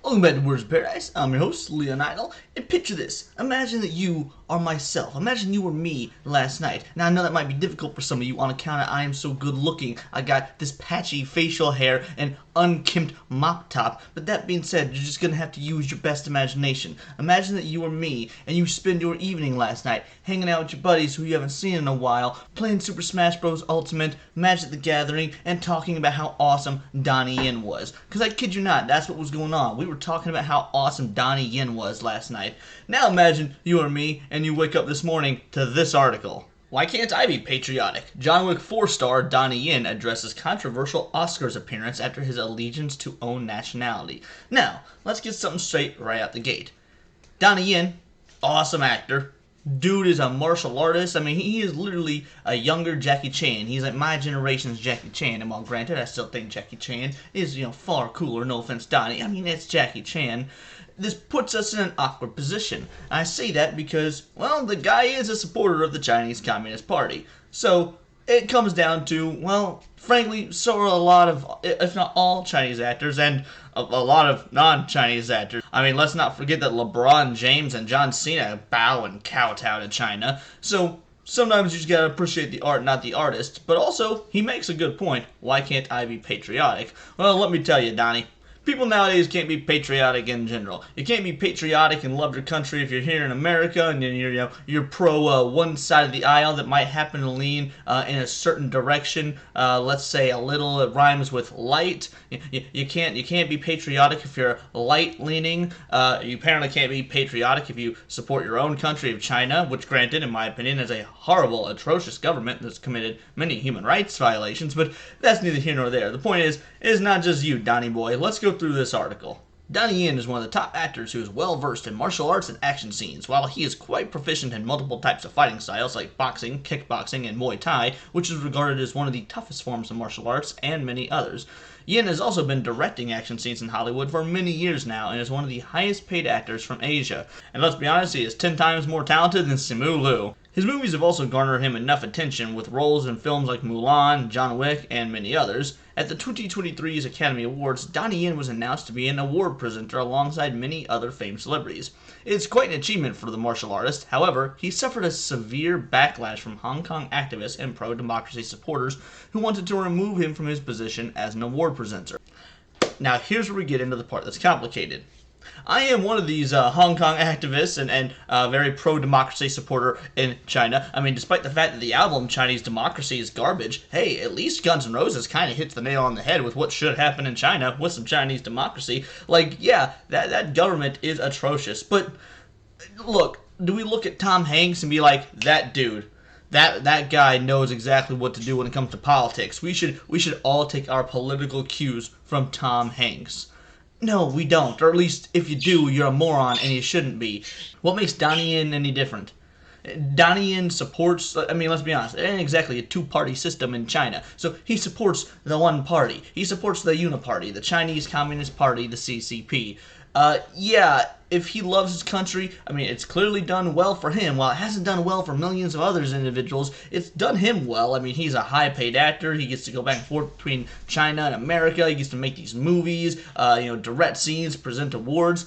Welcome back to Words of Paradise. I'm your host, Leon Idol. And picture this. Imagine that you are myself. Imagine you were me last night. Now, I know that might be difficult for some of you on account of I am so good looking. I got this patchy facial hair and unkempt mop top. But that being said, you're just going to have to use your best imagination. Imagine that you were me and you spend your evening last night hanging out with your buddies who you haven't seen in a while, playing Super Smash Bros. Ultimate, Magic the Gathering, and talking about how awesome Donnie Yen was. Because I kid you not, that's what was going on. We were talking about how awesome Donnie Yen was last night. Now imagine you are me and you wake up this morning to this article. Why can't I be patriotic? John Wick 4-star Donnie Yen addresses controversial Oscars appearance after his allegiance to own nationality. Now, let's get something straight right out the gate. Donnie Yen, awesome actor. Dude is a martial artist. I mean, he is literally a younger Jackie Chan. He's like my generation's Jackie Chan. And while granted, I still think Jackie Chan is, far cooler. No offense, Donnie. I mean, it's Jackie Chan. This puts us in an awkward position. I say that because, well, the guy is a supporter of the Chinese Communist Party. So, it comes down to, well, frankly, so are a lot of, if not all, Chinese actors, and a lot of non-Chinese actors. I mean, let's not forget that LeBron James and John Cena bow and kowtow to China. So, sometimes you just gotta appreciate the art, not the artist. But also, he makes a good point. Why can't I be patriotic? Well, let me tell you, Donnie. People nowadays can't be patriotic in general. You can't be patriotic and love your country if you're here in America and you're pro one side of the aisle that might happen to lean in a certain direction. Let's say a little it rhymes with light. You can't be patriotic if you're light leaning. You apparently can't be patriotic if you support your own country of China, which granted, in my opinion, is a horrible, atrocious government that's committed many human rights violations. But that's neither here nor there. The point is, it is not just you, Donnie boy. Let's go through this article. Donnie Yen is one of the top actors who is well versed in martial arts and action scenes. While he is quite proficient in multiple types of fighting styles like boxing, kickboxing, and Muay Thai, which is regarded as one of the toughest forms of martial arts, and many others. Yen has also been directing action scenes in Hollywood for many years now and is one of the highest paid actors from Asia. And let's be honest, he is 10 times more talented than Simu Liu. His movies have also garnered him enough attention with roles in films like Mulan, John Wick, and many others. At the 2023's Academy Awards, Donnie Yen was announced to be an award presenter alongside many other famed celebrities. It's quite an achievement for the martial artist. However, he suffered a severe backlash from Hong Kong activists and pro-democracy supporters who wanted to remove him from his position as an award presenter. Now, here's where we get into the part that's complicated. I am one of these Hong Kong activists and very pro-democracy supporter in China. I mean, despite the fact that the album Chinese Democracy is garbage, hey, at least Guns N' Roses kind of hits the nail on the head with what should happen in China with some Chinese democracy. Like, yeah, that government is atrocious. But, look, do we look at Tom Hanks and be like, that dude, that guy knows exactly what to do when it comes to politics. We should all take our political cues from Tom Hanks. No, we don't. Or at least, if you do, you're a moron and you shouldn't be. What makes Donnie Yen any different? Donnie Yen supports, I mean, let's be honest, it ain't exactly a two-party system in China. So he supports the one party. He supports the Uniparty, the Chinese Communist Party, the CCP. Yeah, if he loves his country, I mean, it's clearly done well for him. While it hasn't done well for millions of other individuals, it's done him well. I mean, he's a high-paid actor. He gets to go back and forth between China and America. He gets to make these movies, direct scenes, present awards.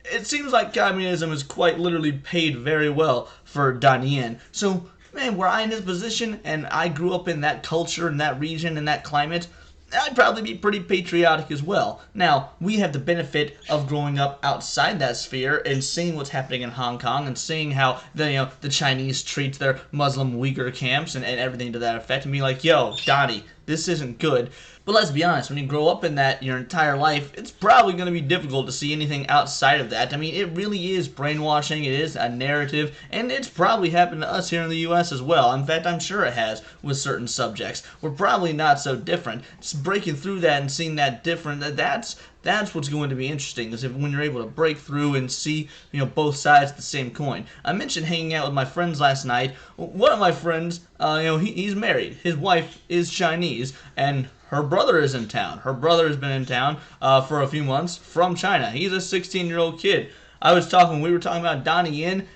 It seems like communism is quite literally paid very well for Donnie Yen. So, man, were I in his position and I grew up in that culture, in that region, in that climate, I'd probably be pretty patriotic as well. Now, we have the benefit of growing up outside that sphere and seeing what's happening in Hong Kong and seeing how the Chinese treat their Muslim Uyghur camps and everything to that effect and be like, yo, Donnie, this isn't good. But let's be honest, when you grow up in that your entire life, it's probably going to be difficult to see anything outside of that. I mean, it really is brainwashing, it is a narrative, and it's probably happened to us here in the U.S. as well. In fact, I'm sure it has with certain subjects. We're probably not so different. Just breaking through that and seeing that different, that's what's going to be interesting, is when you're able to break through and see, both sides of the same coin. I mentioned hanging out with my friends last night. One of my friends, he's married.Is wife is Chinese, and her brother is in town. Her brother has been in town for a few months from China. He's a 16-year-old kid. We were talking about Donnie Yen.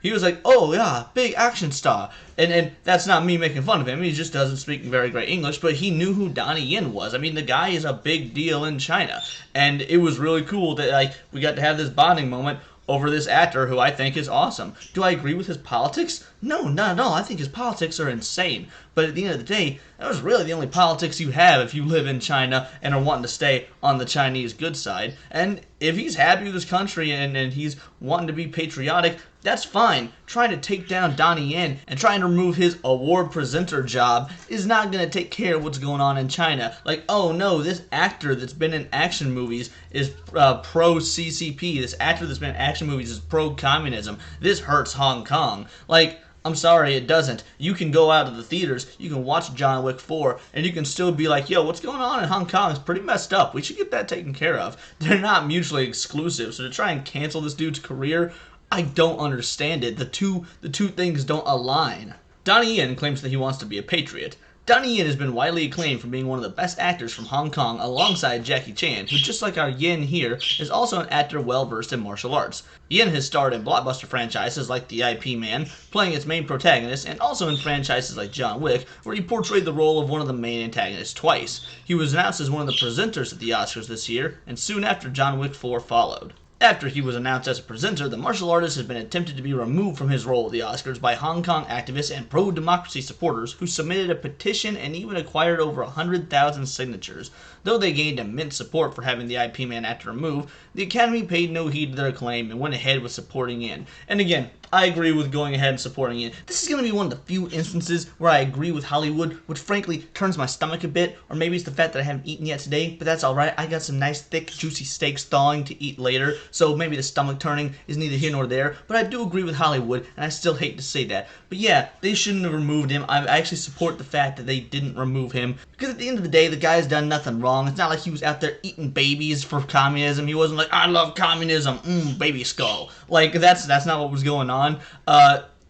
He was like, oh yeah, big action star. And that's not me making fun of him. He just doesn't speak very great English, but he knew who Donnie Yen was. I mean, the guy is a big deal in China. And it was really cool that like we got to have this bonding moment over this actor who I think is awesome. Do I agree with his politics? No, not at all. I think his politics are insane. But at the end of the day, that was really the only politics you have if you live in China and are wanting to stay on the Chinese good side. And if he's happy with his country and he's wanting to be patriotic, that's fine. Trying to take down Donnie Yen and trying to remove his award presenter job is not going to take care of what's going on in China. Like, oh no, this actor that's been in action movies is pro-CCP. This actor that's been in action movies is pro-communism. This hurts Hong Kong. Like, I'm sorry, it doesn't. You can go out of the theaters, you can watch John Wick 4, and you can still be like, yo, what's going on in Hong Kong is pretty messed up. We should get that taken care of. They're not mutually exclusive, so to try and cancel this dude's career, I don't understand it. The two things don't align. Donnie Yen claims that he wants to be a patriot. Donnie Yen has been widely acclaimed for being one of the best actors from Hong Kong alongside Jackie Chan, who just like our Yen here, is also an actor well versed in martial arts. Yen has starred in blockbuster franchises like The IP Man, playing its main protagonist, and also in franchises like John Wick, where he portrayed the role of one of the main antagonists twice. He was announced as one of the presenters at the Oscars this year, and soon after John Wick 4 followed. After he was announced as a presenter, the martial artist has been attempted to be removed from his role at the Oscars by Hong Kong activists and pro-democracy supporters who submitted a petition and even acquired over 100,000 signatures. Though they gained immense support for having the IP Man actor removed, the Academy paid no heed to their claim and went ahead with supporting Yen. And again, I agree with going ahead and supporting Yen. This is going to be one of the few instances where I agree with Hollywood, which frankly turns my stomach a bit, or maybe it's the fact that I haven't eaten yet today, but that's alright. I got some nice, thick, juicy steaks thawing to eat later, so maybe the stomach turning is neither here nor there, but I do agree with Hollywood, and I still hate to say that. But yeah, they shouldn't have removed him. I actually support the fact that they didn't remove him, because at the end of the day, the guy's done nothing wrong. It's not like he was out there eating babies for communism. He wasn't like, I love communism, baby skull. Like, that's not what was going on.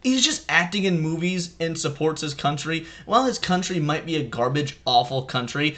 He's just acting in movies and supports his country. While his country might be a garbage, awful country,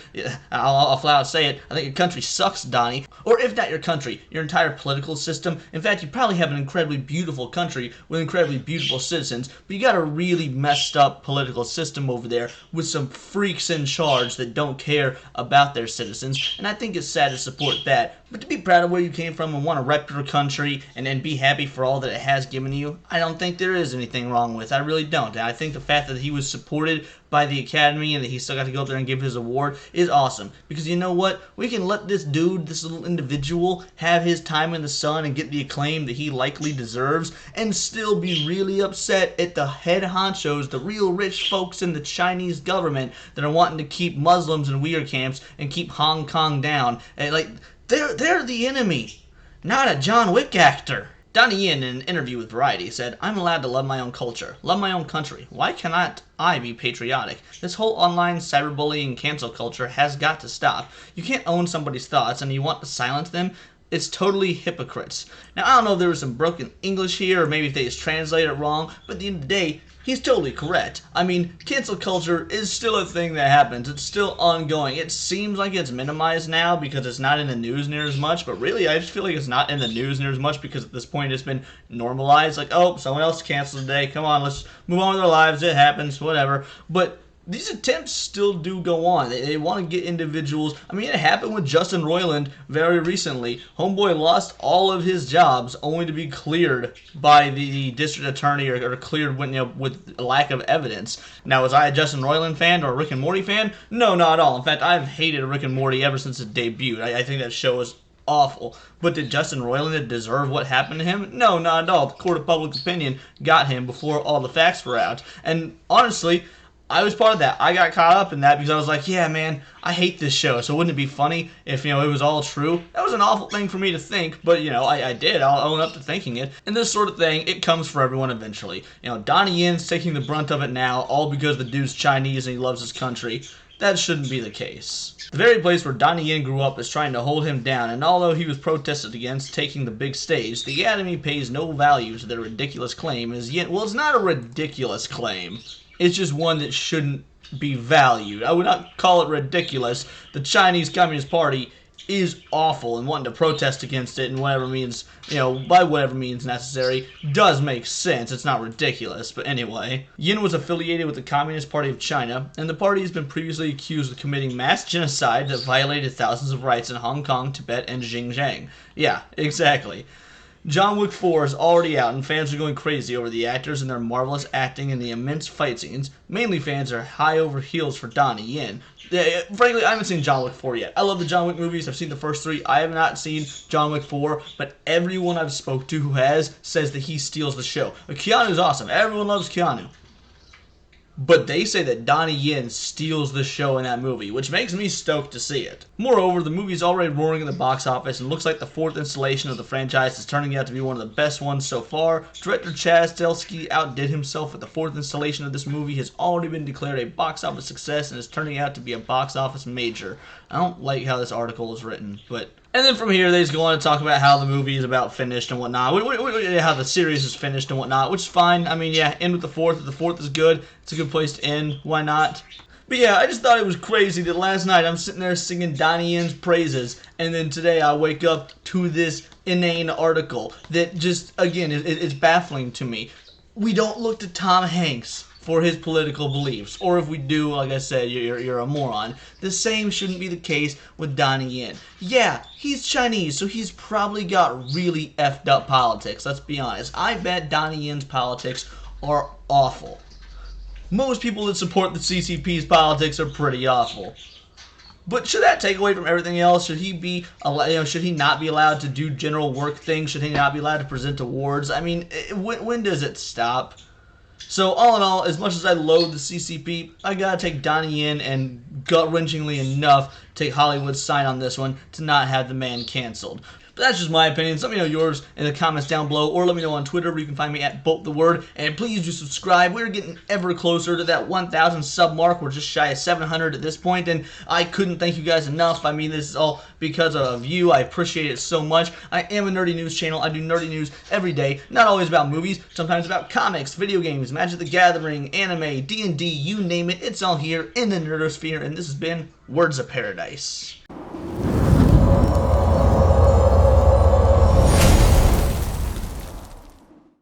I'll flat out say it, I think your country sucks, Donnie. Or if not your country, your entire political system. In fact, you probably have an incredibly beautiful country with incredibly beautiful citizens, but you got a really messed up political system over there with some freaks in charge that don't care about their citizens, and I think it's sad to support that. But to be proud of where you came from and want to rep your country and be happy for all that it has given you, I don't think there is anything wrong with. I really don't. And I think the fact that he was supported by the Academy and that he still got to go up there and give his award is awesome. Because you know what? We can let this dude, this little individual, have his time in the sun and get the acclaim that he likely deserves and still be really upset at the head honchos, the real rich folks in the Chinese government that are wanting to keep Muslims in Uyghur camps and keep Hong Kong down. And like, they're the enemy, not a John Wick actor. Donnie Yen, in an interview with Variety, said, I'm allowed to love my own culture, love my own country. Why cannot I be patriotic? This whole online cyberbullying cancel culture has got to stop. You can't own somebody's thoughts and you want to silence them. It's totally hypocrites. Now, I don't know if there was some broken English here, or maybe if they just translated it wrong, but at the end of the day, he's totally correct. I mean, cancel culture is still a thing that happens. It's still ongoing. It seems like it's minimized now because it's not in the news near as much, but really, I just feel like it's not in the news near as much because at this point it's been normalized. Like, oh, someone else canceled today. Come on, let's move on with our lives. It happens, whatever. But these attempts still do go on. They want to get individuals. I mean, it happened with Justin Roiland very recently. Homeboy lost all of his jobs only to be cleared by the district attorney or cleared with lack of evidence. Now, was I a Justin Roiland fan or a Rick and Morty fan? No, not at all. In fact, I've hated Rick and Morty ever since it debuted. I think that show is awful. But did Justin Roiland deserve what happened to him? No, not at all. The court of public opinion got him before all the facts were out. And honestly, I was part of that. I got caught up in that because I was like, yeah, man, I hate this show. So wouldn't it be funny if, it was all true? That was an awful thing for me to think, but, I did. I'll own up to thinking it. And this sort of thing, it comes for everyone eventually. Donnie Yen's taking the brunt of it now, all because the dude's Chinese and he loves his country. That shouldn't be the case. The very place where Donnie Yen grew up is trying to hold him down, and although he was protested against taking the big stage, the Academy pays no value to their ridiculous claim as Yen. Well, it's not a ridiculous claim. It's just one that shouldn't be valued. I would not call it ridiculous. The Chinese Communist Party is awful, and wanting to protest against it in whatever means, by whatever means necessary, does make sense. It's not ridiculous. But anyway, Yin was affiliated with the Communist Party of China, and the party has been previously accused of committing mass genocide that violated thousands of rights in Hong Kong, Tibet, and Xinjiang. Yeah, exactly. John Wick 4 is already out, and fans are going crazy over the actors and their marvelous acting and the immense fight scenes. Mainly, fans are high over heels for Donnie Yen. Frankly, I haven't seen John Wick 4 yet. I love the John Wick movies. I've seen the first 3. I have not seen John Wick 4, but everyone I've spoke to who has says that he steals the show. Keanu's awesome. Everyone loves Keanu. But they say that Donnie Yen steals the show in that movie, which makes me stoked to see it. Moreover, the movie is already roaring in the box office and looks like the 4th installation of the franchise is turning out to be one of the best ones so far. Director Chad Stahelski outdid himself with the 4th installation of this movie, has already been declared a box office success and is turning out to be a box office major. I don't like how this article is written, but... And then from here, they just go on to talk about how the movie is about finished and whatnot. How the series is finished and whatnot, which is fine. I mean, yeah, end with the 4th. If the 4th is good, it's a good place to end. Why not? But yeah, I just thought it was crazy that last night I'm sitting there singing Donnie Yen's praises, and then today I wake up to this inane article that just, again, it's baffling to me. We don't look to Tom Hanks for his political beliefs, or if we do, like I said, you're a moron. The same shouldn't be the case with Donnie Yen. Yeah, he's Chinese, so he's probably got really effed up politics, let's be honest. I bet Donnie Yen's politics are awful. Most people that support the CCP's politics are pretty awful. But should that take away from everything else? Should he be, should he not be allowed to do general work things? Should he not be allowed to present awards? I mean, when does it stop? So all in all, as much as I loathe the CCP, I gotta take Donnie Yen, and gut-wrenchingly enough, take Hollywood's side on this one to not have the man canceled. But that's just my opinion. Let me know yours in the comments down below, or let me know on Twitter, where you can find me at BoltTheWord. And please do subscribe. We're getting ever closer to that 1,000 sub mark. We're just shy of 700 at this point, and I couldn't thank you guys enough. I mean, this is all because of you. I appreciate it so much. I am a nerdy news channel. I do nerdy news every day. Not always about movies, sometimes about comics, video games, Magic the Gathering, anime, D&D, you name it. It's all here in the nerdosphere, and this has been Words of Paradise.